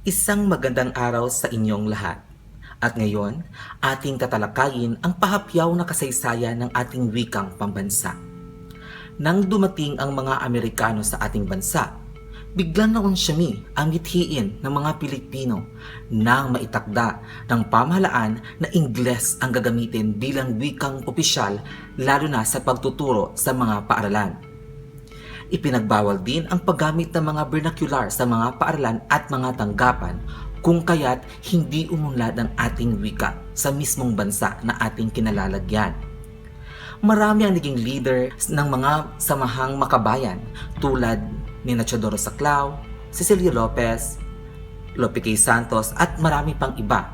Isang magandang araw sa inyong lahat. At ngayon, ating tatalakayin ang pahapyaw na kasaysayan ng ating wikang pambansa. Nang dumating ang mga Amerikano sa ating bansa, biglang naunsyami ang mithiin ng mga Pilipino nang maitakda ng pamahalaan na Ingles ang gagamitin bilang wikang opisyal lalo na sa pagtuturo sa mga paaralan. Ipinagbawal din ang paggamit ng mga vernacular sa mga paaralan at mga tanggapan kung kaya't hindi umunlad ang ating wika sa mismong bansa na ating kinalalagyan. Marami ang naging leader ng mga samahang makabayan tulad ni Teodoro Saclao, Cecilio Lopez, Lope K. Santos at marami pang iba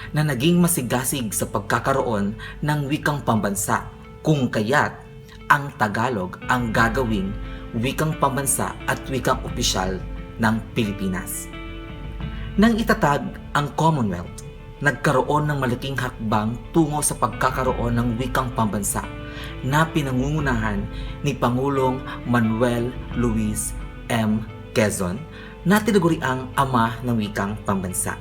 na naging masigasig sa pagkakaroon ng wikang pambansa kung kaya't ang Tagalog ang gagawing wikang pambansa at wikang opisyal ng Pilipinas. Nang itatag ang Commonwealth, nagkaroon ng malaking hakbang tungo sa pagkakaroon ng wikang pambansa na pinangungunahan ni Pangulong Manuel Luis M. Quezon na tinaguriang ama ng wikang pambansa.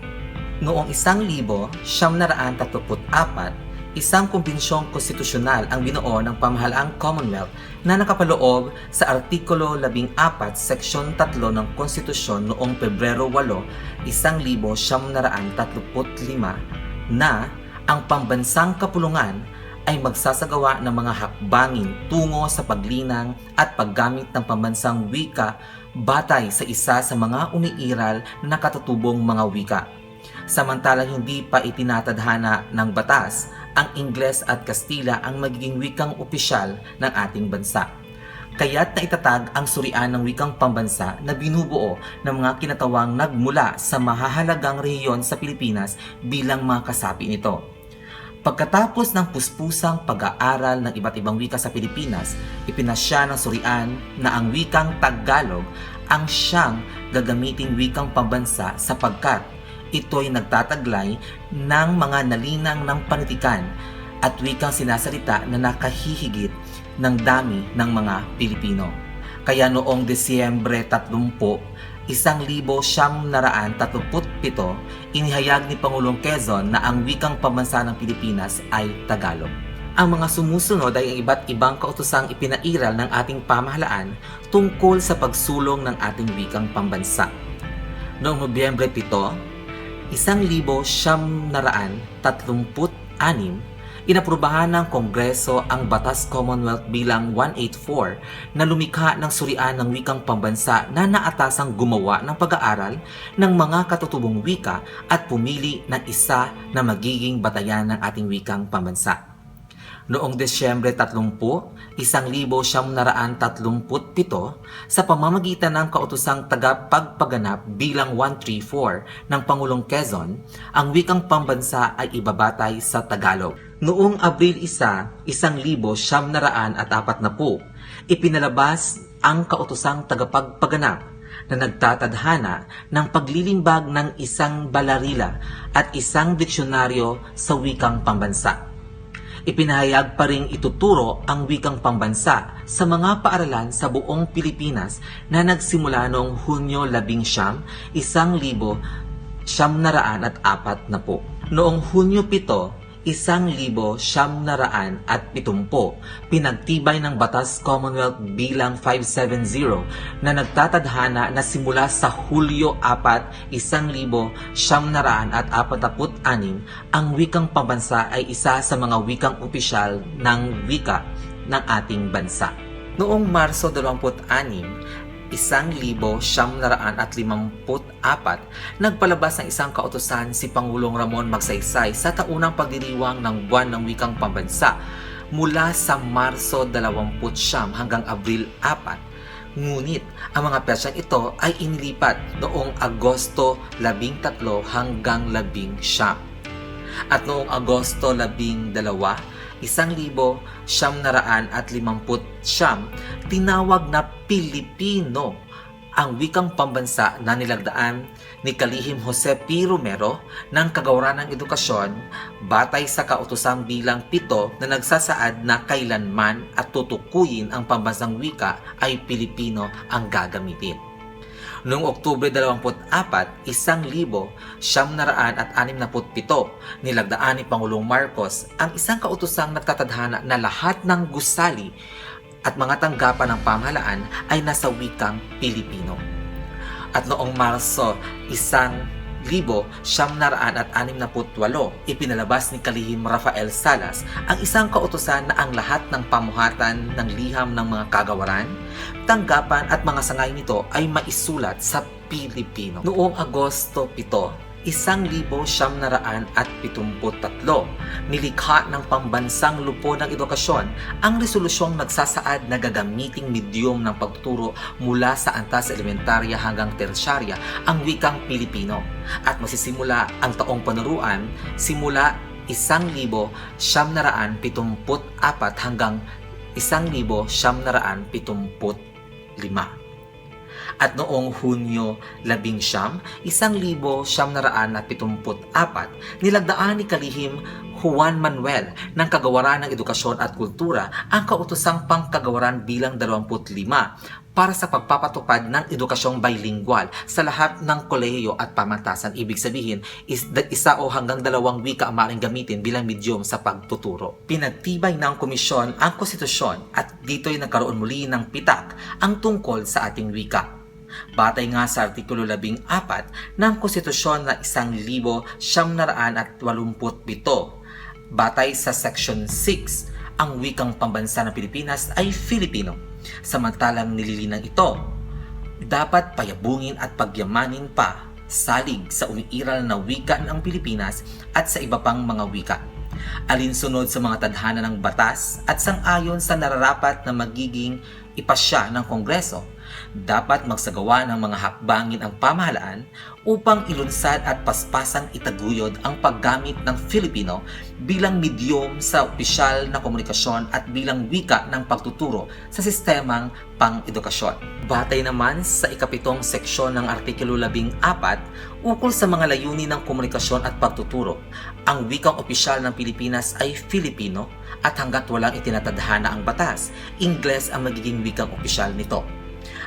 Noong 1934, isang kumbensyong konstitusyonal ang binuo ng pamahalaang Commonwealth na nakapaloob sa Artikulo 14, Seksyon 3 ng Konstitusyon noong Pebrero 8, 1935 na ang pambansang kapulungan ay magsasagawa ng mga hakbangin tungo sa paglinang at paggamit ng pambansang wika batay sa isa sa mga umiiral na katutubong mga wika. Samantalang hindi pa itinatadhana ng batas, ang Ingles at Kastila ang magiging wikang opisyal ng ating bansa. Kaya't naitatag ang surian ng wikang pambansa na binubuo ng mga kinatawang nagmula sa mahahalagang rehiyon sa Pilipinas bilang mga kasapi nito. Pagkatapos ng puspusang pag-aaral ng iba't ibang wika sa Pilipinas, ipinasya ng surian na ang wikang Tagalog ang siyang gagamiting wikang pambansa sapagkat ito'y nagtataglay ng mga nalinang ng panitikan at wikang sinasalita na nakahihigit ng dami ng mga Pilipino. Kaya noong Disyembre 30, 1937, inihayag ni Pangulong Quezon na ang wikang pambansa ng Pilipinas ay Tagalog. Ang mga sumusunod ay ang iba't ibang kautosang ipinairal ng ating pamahalaan tungkol sa pagsulong ng ating wikang pambansa. Noong Nobyembre 7, 1936, inaprubahan ng Kongreso ang Batas Commonwealth bilang 184 na lumikha ng surian ng wikang pambansa na naatasang gumawa ng pag-aaral ng mga katutubong wika at pumili ng isa na magiging batayan ng ating wikang pambansa. Noong Desyembre 30, 1937, sa pamamagitan ng kautosang tagapagpaganap bilang 134 ng Pangulong Quezon, ang wikang pambansa ay ibabatay sa Tagalog. Noong Abril 1, 1940, ipinalabas ang kautosang tagapagpaganap na nagtatadhana ng paglilimbag ng isang balarila at isang diksyonaryo sa wikang pambansa. Ipinahayag pa ring ituturo ang wikang pambansa sa mga paaralan sa buong Pilipinas na nagsimula noong Hunyo 11, 1940. Noong Hunyo 7, 1970, pinagtibay ng Batas Commonwealth bilang 570 na nagtatadhana na simula sa Hulyo 4, 1946, ang wikang pambansa ay isa sa mga wikang opisyal ng wika ng ating bansa. Noong Marso 26, 1954, nagpalabas ng isang kautusan si Pangulong Ramon Magsaysay sa taunang pagdiriwang ng Buwan ng Wikang Pambansa mula sa Marso 29 hanggang Abril 4. Ngunit ang mga petsyang ito ay inilipat noong Agosto 13 hanggang 19. At noong Agosto 12, 1950, tinawag na Pilipino ang wikang pambansa na nilagdaan ni Kalihim Jose P. Romero ng Kagawaran ng Edukasyon batay sa kautosang bilang 7 na nagsasaad na kailanman at tutukuyin ang pambansang wika ay Pilipino ang gagamitin. Noong Oktubre 24, 1967, nilagdaan ni Pangulong Marcos ang isang kautosang nagtatadhana na lahat ng gusali at mga tanggapan ng pamahalaan ay nasa wikang Pilipino. At noong Marso 1968, ipinalabas ni Kalihim Rafael Salas ang isang kautusan na ang lahat ng pamuhatan ng liham ng mga kagawaran, tanggapan at mga sangay nito ay maisulat sa Pilipino. Noong Agosto 7, 1973, nilikha ng Pambansang Lupo ng Edukasyon ang resolusyong nagsasaad na gagamiting medyum ng pagtuturo mula sa antas elementarya hanggang tersyarya ang wikang Pilipino at masisimula ang taong panuruan simula 1974 hanggang 1975. At noong Hunyo 11, 1974, nilagdaan ni Kalihim Juan Manuel ng Kagawaran ng Edukasyon at Kultura ang kautosang pangkagawaran bilang 25 para sa pagpapatupad ng edukasyong bilingual sa lahat ng kolehiyo at pamantasan. Ibig sabihin, isa o hanggang 2 wika ang maaaring gamitin bilang medyum sa pagtuturo. Pinagtibay ng komisyon ang konstitusyon at dito'y nagkaroon muli ng pitak ang tungkol sa ating wika. Batay nga sa Artikulo 14 ng Konstitusyon na 1987, batay sa Section 6, ang wikang pambansa ng Pilipinas ay Filipino. Samantalang nililinang ito, dapat payabungin at pagyamanin pa salig sa umiiral na wika ng Pilipinas at sa iba pang mga wika. Alinsunod sa mga tadhana ng batas at sang-ayon sa nararapat na magiging ipasya ng Kongreso, dapat magsagawa ng mga hakbangin ang pamahalaan upang ilunsad at paspasang itaguyod ang paggamit ng Filipino bilang medyum sa opisyal na komunikasyon at bilang wika ng pagtuturo sa sistemang pang-edukasyon. Batay naman sa ikapitong seksyon ng Artikulo 14 ukol sa mga layunin ng komunikasyon at pagtuturo, ang wikang opisyal ng Pilipinas ay Filipino at hanggat walang itinatadhana ang batas, Ingles ang magiging wikang opisyal nito.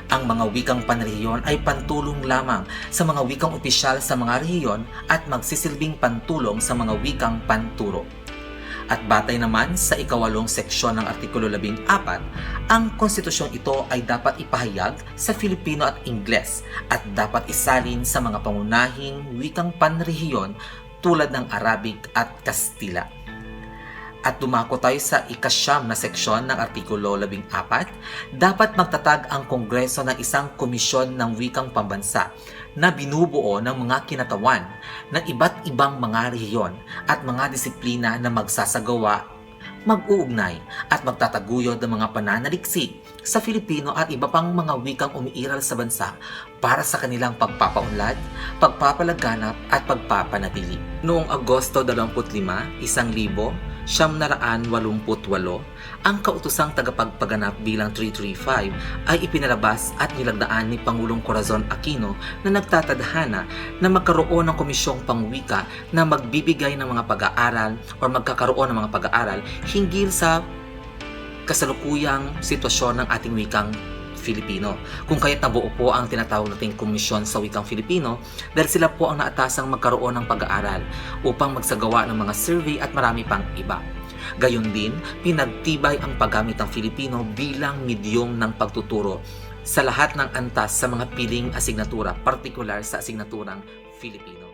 Ang mga wikang panrehiyon ay pantulong lamang sa mga wikang opisyal sa mga rehiyon at magsisilbing pantulong sa mga wikang panturo. At batay naman sa ikawalong seksyon ng Artikulo 14, ang konstitusyong ito ay dapat ipahayag sa Filipino at Ingles at dapat isalin sa mga pangunahing wikang panrehiyon tulad ng Arabic at Kastila. At dumako tayo sa ikasyam na seksyon ng Artikulo 14, dapat magtatag ang Kongreso ng isang komisyon ng wikang pambansa na binubuo ng mga kinatawan ng iba't ibang mga rehiyon at mga disiplina na magsasagawa, mag-uugnay at magtataguyod ng mga pananaliksik sa Filipino at iba pang mga wikang umiiral sa bansa para sa kanilang pagpapaunlad, pagpapalaganap at pagpapanatili. Noong Agosto 25, 1988, ang kautosang tagapagpaganap bilang 335 ay ipinalabas at nilagdaan ni Pangulong Corazon Aquino na nagtatadhana na magkaroon ng komisyong pangwika na magbibigay ng mga pag-aaral o magkakaroon ng mga pag-aaral hinggil sa kasalukuyang sitwasyon ng ating wikang Filipino. Kung kaya't nabuo po ang tinatawag nating Komisyon sa Wikang Filipino dahil sila po ang naatasang magkaroon ng pag-aaral upang magsagawa ng mga survey at marami pang iba. Gayon din, pinagtibay ang paggamit ng Filipino bilang medyum ng pagtuturo sa lahat ng antas sa mga piling asignatura, partikular sa asignaturang Filipino.